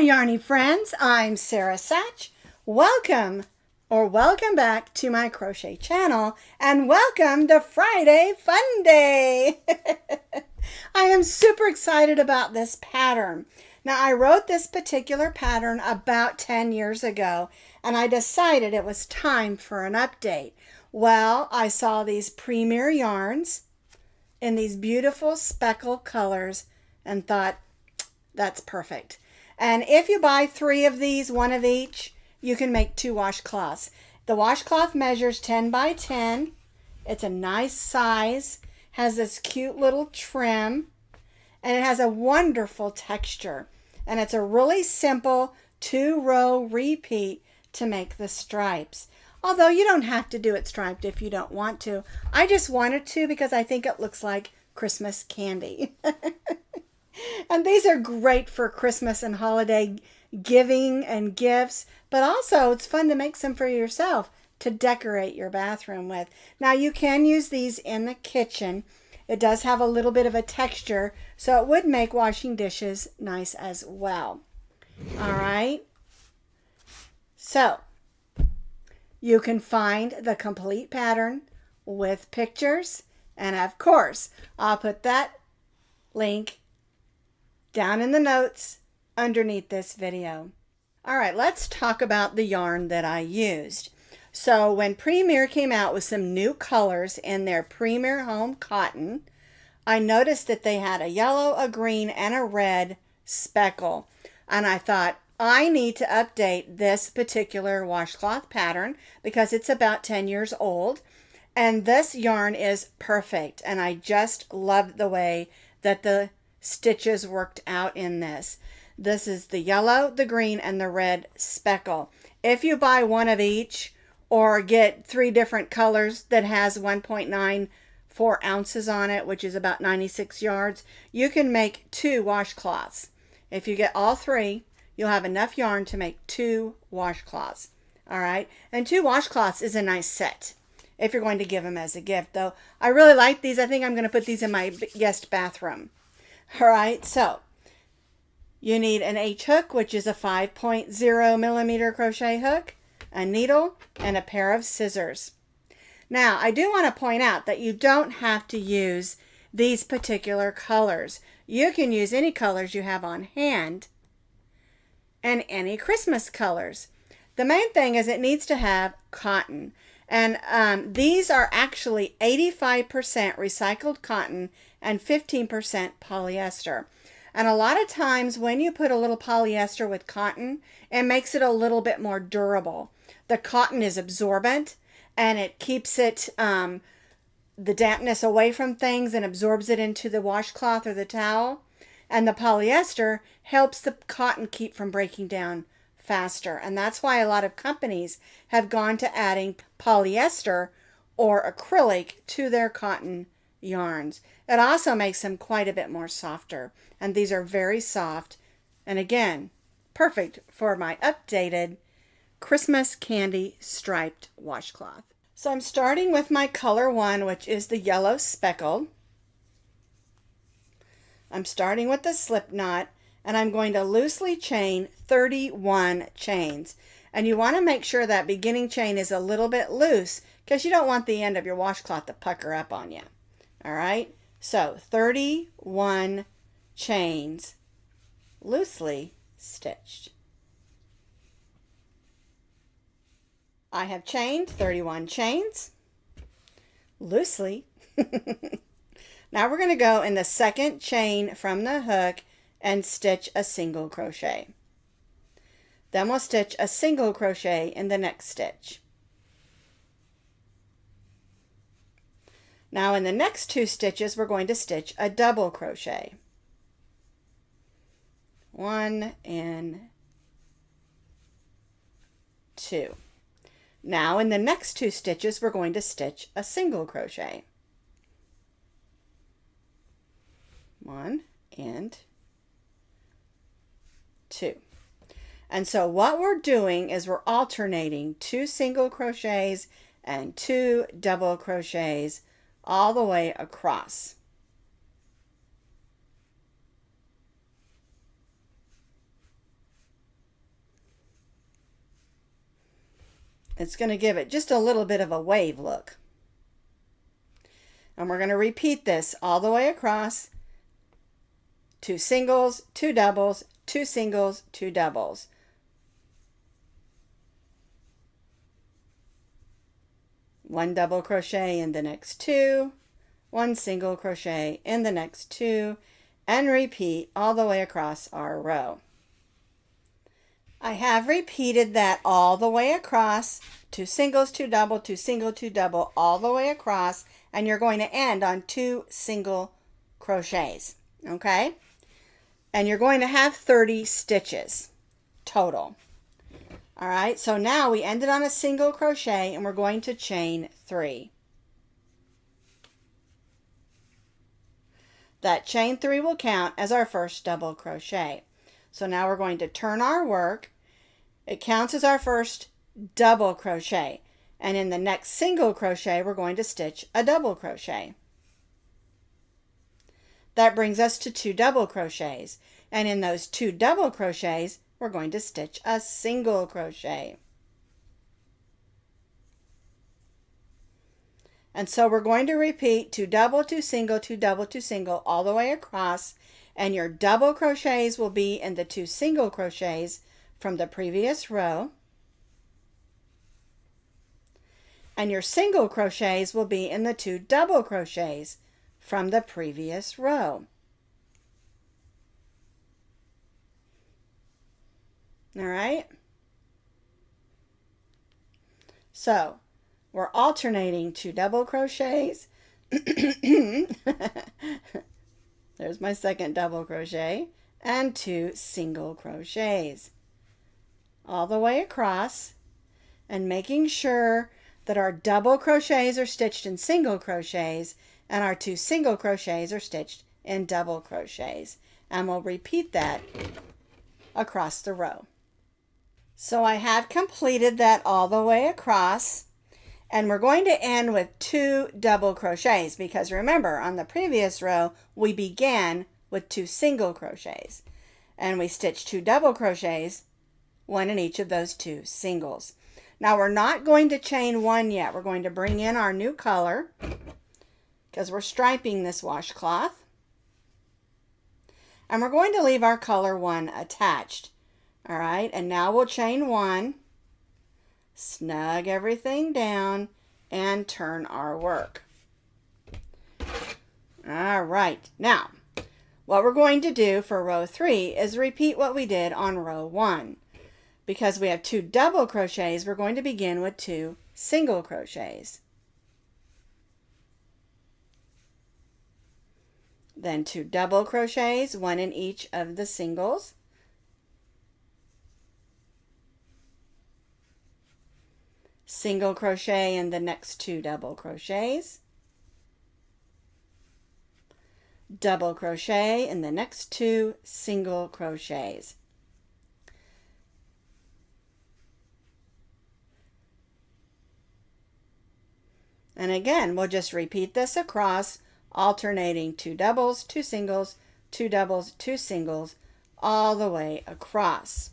yarny friends, I'm Sara Sach. Welcome back to my crochet channel, and welcome to Friday Fun Day. I am super excited about this pattern. Now, I wrote this particular pattern about 10 years ago, and I decided it was time for an update. Well, I saw these premier yarns in these beautiful speckle colors and thought, that's perfect. And if you buy 3 of these, 1 of each, you can make 2 washcloths. The washcloth measures 10 by 10. It's a nice size, has this cute little trim, and it has a wonderful texture. And it's a really simple 2-row repeat to make the stripes. Although you don't have to do it striped if you don't want to. I just wanted to because I think it looks like Christmas candy. And these are great for Christmas and holiday giving and gifts, but also it's fun to make some for yourself to decorate your bathroom with. Now you can use these in the kitchen. It does have a little bit of a texture, so it would make washing dishes nice as well. All right. So you can find the complete pattern with pictures, and of course, I'll put that link down in the notes underneath this video. All right, let's talk about the yarn that I used. So when Premier came out with some new colors in their Premier Home Cotton, I noticed that they had a yellow, a green, and a red speckle. And I thought, I need to update this particular washcloth pattern because it's about 10 years old. And this yarn is perfect. And I just loved the way that the stitches worked out in this. This is the yellow, the green, and the red speckle. If you buy 1 of each or get 3 different colors that has 1.94 ounces on it, which is about 96 yards, you can make 2 washcloths. If you get all 3, you'll have enough yarn to make 2 washcloths. All right, and 2 washcloths is a nice set if you're going to give them as a gift, though I really like these. I think I'm going to put these in my guest bathroom. All right, so you need an H hook, which is a 5.0 millimeter crochet hook, a needle, and a pair of scissors. Now, I do want to point out that you don't have to use these particular colors. You can use any colors you have on hand and any Christmas colors. The main thing is it needs to have cotton. And these are actually 85% recycled cotton and 15% polyester. And a lot of times when you put a little polyester with cotton, it makes it a little bit more durable. The cotton is absorbent and it keeps it the dampness away from things and absorbs it into the washcloth or the towel. And the polyester helps the cotton keep from breaking down faster. And that's why a lot of companies have gone to adding polyester or acrylic to their cotton yarns. It also makes them quite a bit more softer. And these are very soft. And again, perfect for my updated Christmas candy striped washcloth. So I'm starting with my color 1, which is the yellow speckle. I'm starting with the slip knot, and I'm going to loosely chain 31 chains. And you want to make sure that beginning chain is a little bit loose because you don't want the end of your washcloth to pucker up on you. All right, so 31 chains loosely stitched. I have chained 31 chains loosely. Now we're going to go in the second chain from the hook and stitch a single crochet. Then we'll stitch a single crochet in the next stitch. Now in the next 2 stitches, we're going to stitch a double crochet. 1 and 2. Now in the next 2 stitches, we're going to stitch a single crochet. 1 and 2. And so what we're doing is we're alternating 2 single crochets and 2 double crochets all the way across. It's going to give it just a little bit of a wave look. And we're going to repeat this all the way across. 2 singles, 2 doubles, 2 singles, 2 doubles. One double crochet in the next 2, 1 single crochet in the next 2, and repeat all the way across our row. I have repeated that all the way across, 2 singles, 2 double, 2 single, 2 double, all the way across, and you're going to end on 2 single crochets, okay? And you're going to have 30 stitches total. All right, so now we ended on a single crochet and we're going to chain 3. That chain 3 will count as our first double crochet. So now we're going to turn our work. It counts as our first double crochet. And in the next single crochet, we're going to stitch a double crochet. That brings us to 2 double crochets. And in those 2 double crochets, we're going to stitch a single crochet. And so we're going to repeat 2 double, 2 single, 2 double, 2 single all the way across, and your double crochets will be in the 2 single crochets from the previous row, and your single crochets will be in the 2 double crochets from the previous row. All right? So we're alternating 2 double crochets. There's my second double crochet, and 2 single crochets all the way across, and making sure that our double crochets are stitched in single crochets and our 2 single crochets are stitched in double crochets. And we'll repeat that across the row. So I have completed that all the way across, and we're going to end with 2 double crochets because remember on the previous row we began with 2 single crochets and we stitched 2 double crochets, 1 in each of those 2 singles. Now we're not going to chain 1 yet. We're going to bring in our new color because we're striping this washcloth, and we're going to leave our color 1 attached. All right, and now we'll chain 1, snug everything down, and turn our work. All right, now what we're going to do for row 3 is repeat what we did on row 1. Because we have 2 double crochets, we're going to begin with 2 single crochets. Then 2 double crochets, 1 in each of the singles. Single crochet in the next 2 double crochets, double crochet in the next 2 single crochets. And again, we'll just repeat this across, alternating 2 doubles, 2 singles, 2 doubles, 2 singles, all the way across.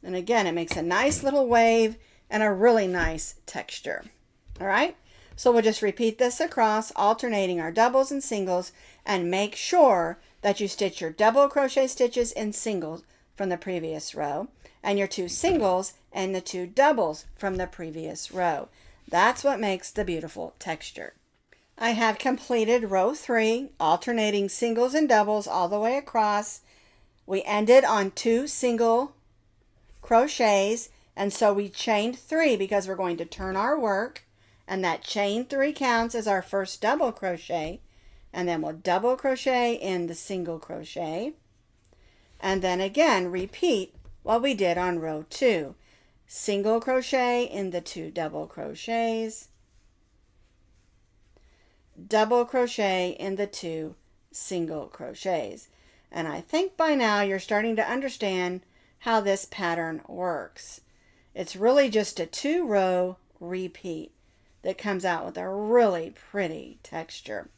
And again, it makes a nice little wave and a really nice texture. All right, so we'll just repeat this across, alternating our doubles and singles, and make sure that you stitch your double crochet stitches in singles from the previous row and your 2 singles and the 2 doubles from the previous row. That's what makes the beautiful texture. I have completed row 3, alternating singles and doubles all the way across. We ended on 2 single crochets, and so we chained 3 because we're going to turn our work, and that chain 3 counts as our first double crochet, and then we'll double crochet in the single crochet, and then again repeat what we did on row 2. Single crochet in the 2 double crochets, double crochet in the 2 single crochets. And I think by now you're starting to understand how this pattern works. It's really just a 2-row repeat that comes out with a really pretty texture.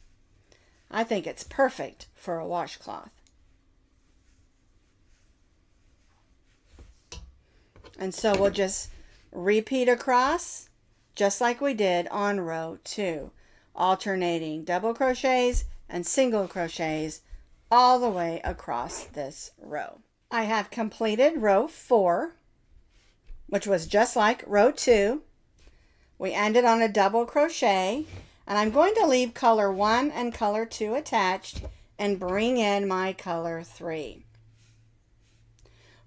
I think it's perfect for a washcloth. And so we'll just repeat across just like we did on row 2, alternating double crochets and single crochets all the way across this row. I have completed row 4, which was just like row 2. We ended on a double crochet, and I'm going to leave color 1 and color 2 attached and bring in my color 3.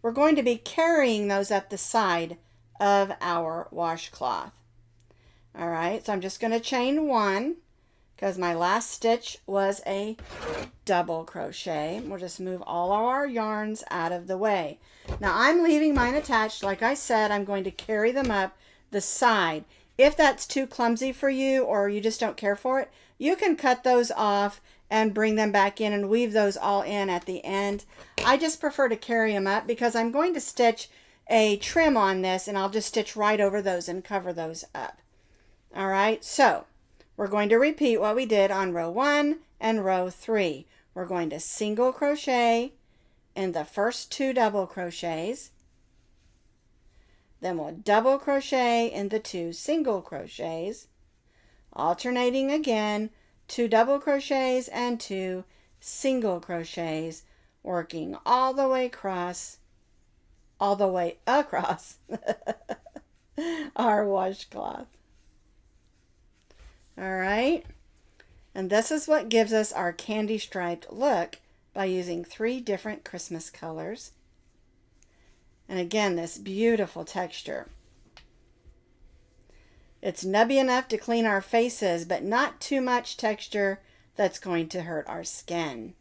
We're going to be carrying those up the side of our washcloth. All right, so I'm just going to chain 1 because my last stitch was a double crochet. We'll just move all of our yarns out of the way. Now I'm leaving mine attached. Like I said, I'm going to carry them up the side. If that's too clumsy for you or you just don't care for it, you can cut those off and bring them back in and weave those all in at the end. I just prefer to carry them up because I'm going to stitch a trim on this, and I'll just stitch right over those and cover those up. All right, so we're going to repeat what we did on row 1 and row 3. We're going to single crochet in the first 2 double crochets. Then we'll double crochet in the 2 single crochets, alternating again, 2 double crochets and 2 single crochets, working all the way across our washcloth. All right, and this is what gives us our candy striped look by using 3 different Christmas colors. And again, this beautiful texture. It's nubby enough to clean our faces, but not too much texture that's going to hurt our skin.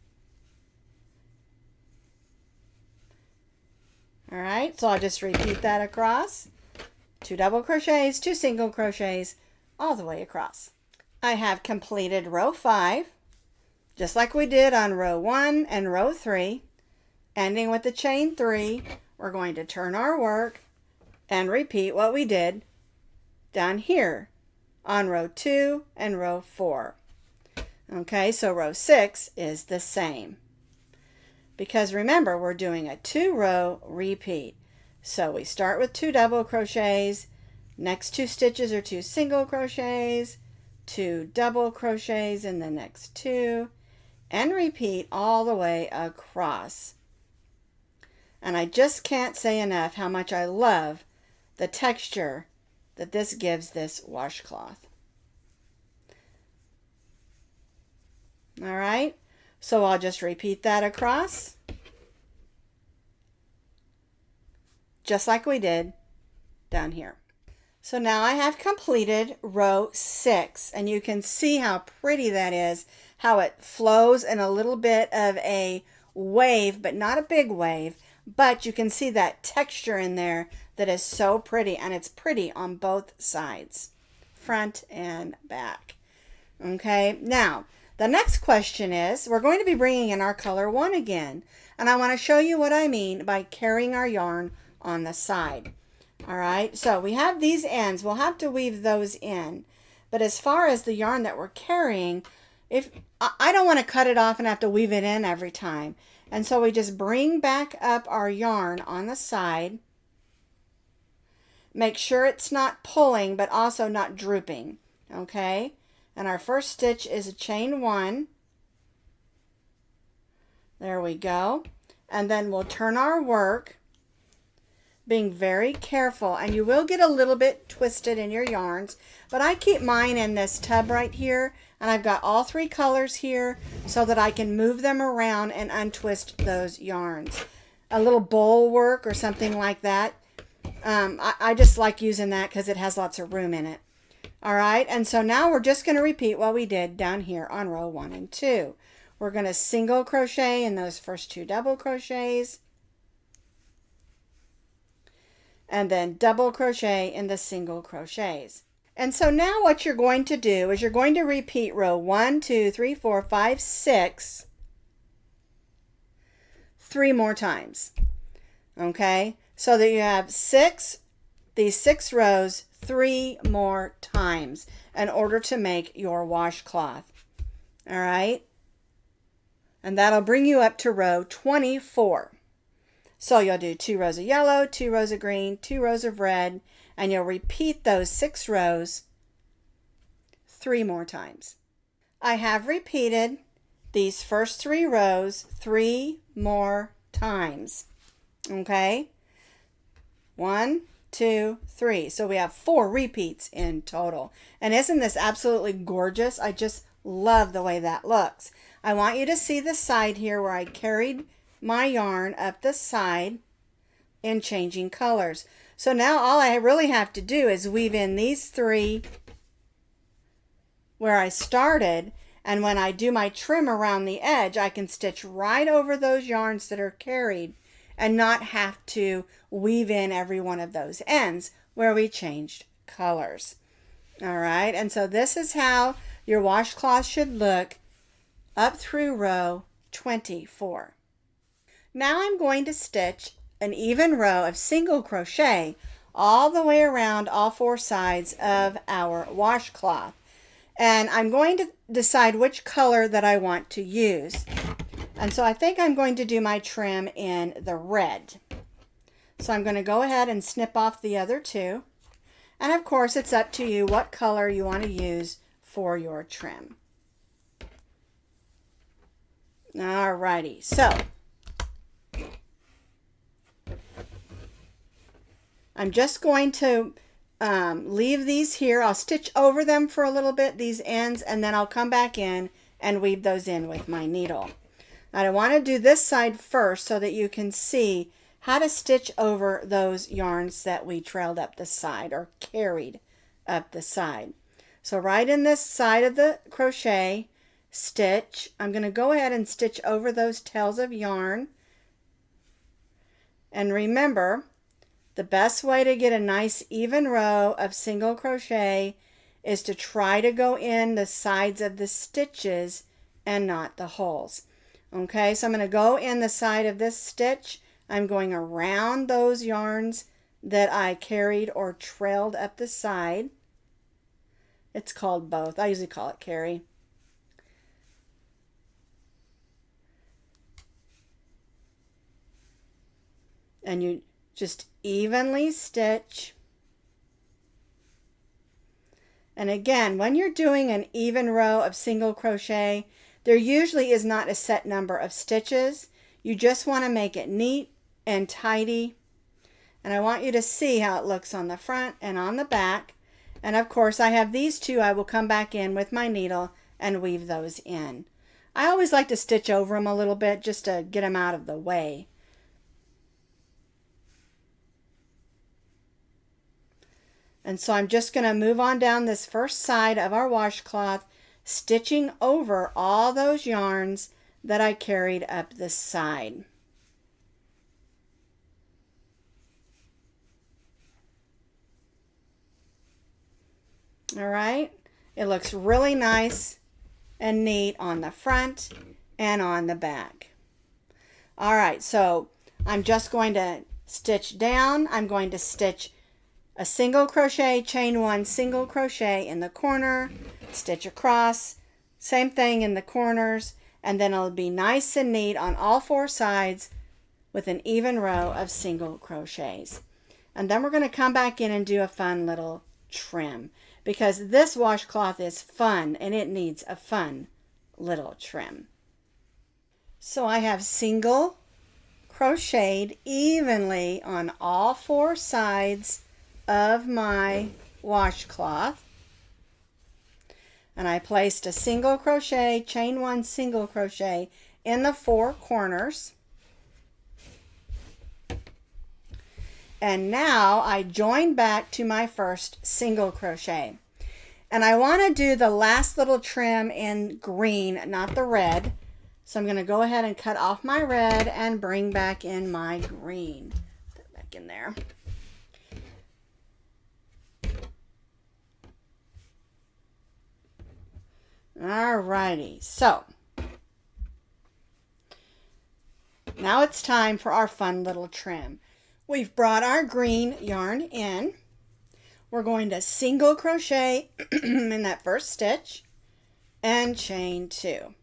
All right, so I'll just repeat that across. 2 double crochets, 2 single crochets, all the way across. I have completed row 5, just like we did on row 1 and row 3. Ending with the chain 3, we're going to turn our work and repeat what we did down here on row 2 and row 4. Okay, so row 6 is the same. Because remember, we're doing a 2-row repeat. So we start with 2 double crochets, next 2 stitches are 2 single crochets, 2 double crochets in the next 2, and repeat all the way across. And I just can't say enough how much I love the texture that this gives this washcloth. All right, so I'll just repeat that across, just like we did down here. So now I have completed row 6, and you can see how pretty that is, how it flows in a little bit of a wave, but not a big wave, but you can see that texture in there that is so pretty, and it's pretty on both sides, front and back. Okay, now the next question is, we're going to be bringing in our color 1 again, and I want to show you what I mean by carrying our yarn on the side. All right, so we have these ends. We'll have to weave those in, but as far as the yarn that we're carrying, if I don't want to cut it off and have to weave it in every time, and so we just bring back up our yarn on the side. Make sure it's not pulling, but also not drooping. Okay, and our first stitch is a chain 1. There we go, and then we'll turn our work, being very careful, and you will get a little bit twisted in your yarns, but I keep mine in this tub right here, and I've got all 3 colors here so that I can move them around and untwist those yarns. A little bowl work or something like that. I just like using that because it has lots of room in it. All right, and so now we're just going to repeat what we did down here on row 1 and 2. We're going to single crochet in those first 2 double crochets, and then double crochet in the single crochets. And so now what you're going to do is you're going to repeat row 1, 2, 3, 4, 5, 6 3 more times. Okay, so that you have these 6 rows 3 more times in order to make your washcloth. All right, And that'll bring you up to row 24. So you'll do 2 rows of yellow, 2 rows of green, 2 rows of red, and you'll repeat those 6 rows 3 more times. I have repeated these first 3 rows 3 more times. Okay? 1, 2, 3. So we have 4 repeats in total. And isn't this absolutely gorgeous? I just love the way that looks. I want you to see the side here where I carried my yarn up the side in changing colors. So now all I really have to do is weave in these 3 where I started, and when I do my trim around the edge, I can stitch right over those yarns that are carried and not have to weave in every one of those ends where we changed colors. All right, and so this is how your washcloth should look up through row 24. Now I'm going to stitch an even row of single crochet all the way around all 4 sides of our washcloth. And I'm going to decide which color that I want to use. And so I think I'm going to do my trim in the red. So I'm going to go ahead and snip off the other 2. And of course it's up to you what color you want to use for your trim. Alrighty, so I'm just going to leave these here. I'll stitch over them for a little bit, these ends, and then I'll come back in and weave those in with my needle. Now I want to do this side first so that you can see how to stitch over those yarns that we trailed up the side or carried up the side. So right in this side of the crochet stitch, I'm going to go ahead and stitch over those tails of yarn. And remember, the best way to get a nice even row of single crochet is to try to go in the sides of the stitches and not the holes. Okay, so I'm going to go in the side of this stitch. I'm going around those yarns that I carried or trailed up the side. It's called both. I usually call it carry. And you just evenly stitch. And again, when you're doing an even row of single crochet, there usually is not a set number of stitches. You just want to make it neat and tidy. And I want you to see how it looks on the front and on the back. And of course I have these 2 I will come back in with my needle and weave those in. I always like to stitch over them a little bit just to get them out of the way. And so I'm just going to move on down this first side of our washcloth, stitching over all those yarns that I carried up the side. All right, it looks really nice and neat on the front and on the back. All right, so I'm just going to stitch down. I'm going to stitch a single crochet, chain 1 single crochet in the corner, stitch across, same thing in the corners, and then it'll be nice and neat on all 4 sides with an even row of single crochets. And then we're going to come back in and do a fun little trim, because this washcloth is fun and it needs a fun little trim. So I have single crocheted evenly on all 4 sides of my washcloth, and I placed a single crochet, chain 1 single crochet in the 4 corners. And now I join back to my first single crochet, and I want to do the last little trim in green, not the red. So I'm going to go ahead and cut off my red and bring back in my green. Put it back in there. Alrighty, so now it's time for our fun little trim. We've brought our green yarn in. We're going to single crochet in that first stitch and chain 2.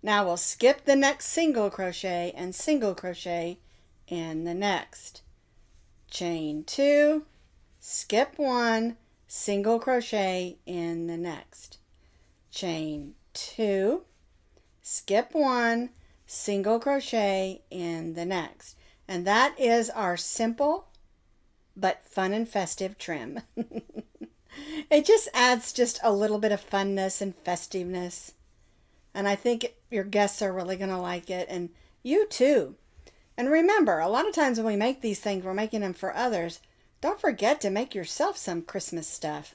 Now we'll skip the next single crochet and single crochet in the next. Chain 2, skip 1, single crochet in the next. Chain 2, skip 1, single crochet in the next. And that is our simple but fun and festive trim. It just adds just a little bit of funness and festiveness. And I think your guests are really going to like it, and you too. And remember, a lot of times when we make these things, we're making them for others. Don't forget to make yourself some Christmas stuff.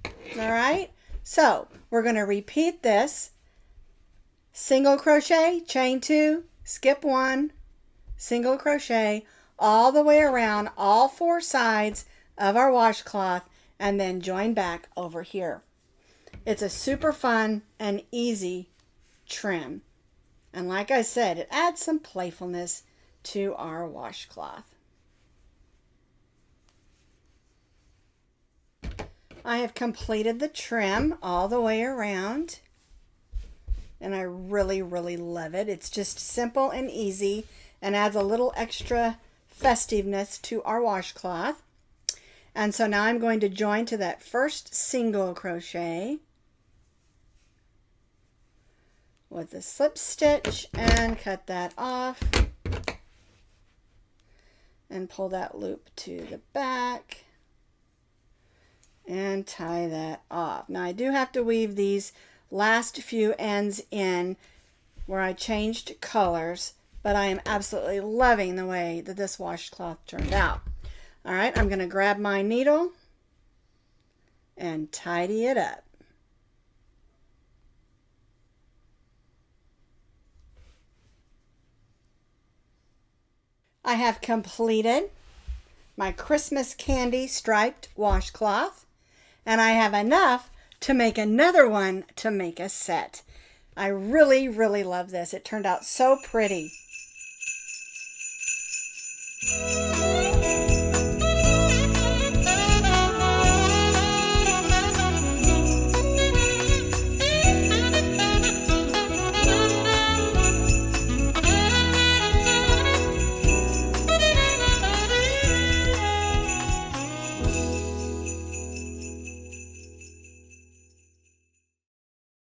All right? So we're going to repeat this. Single crochet, chain 2, skip 1, single crochet all the way around all 4 sides of our washcloth, and then join back over here. It's a super fun and easy trim. And like I said, it adds some playfulness to our washcloth. I have completed the trim all the way around, and I really, really love it. It's just simple and easy and adds a little extra festiveness to our washcloth. And so now I'm going to join to that first single crochet with a slip stitch and cut that off and pull that loop to the back and tie that off. Now I do have to weave these last few ends in where I changed colors, but I am absolutely loving the way that this washcloth turned out. All right, I'm going to grab my needle and tidy it up. I have completed my Christmas candy striped washcloth, and I have enough to make another one to make a set. I really, really love this. It turned out so pretty.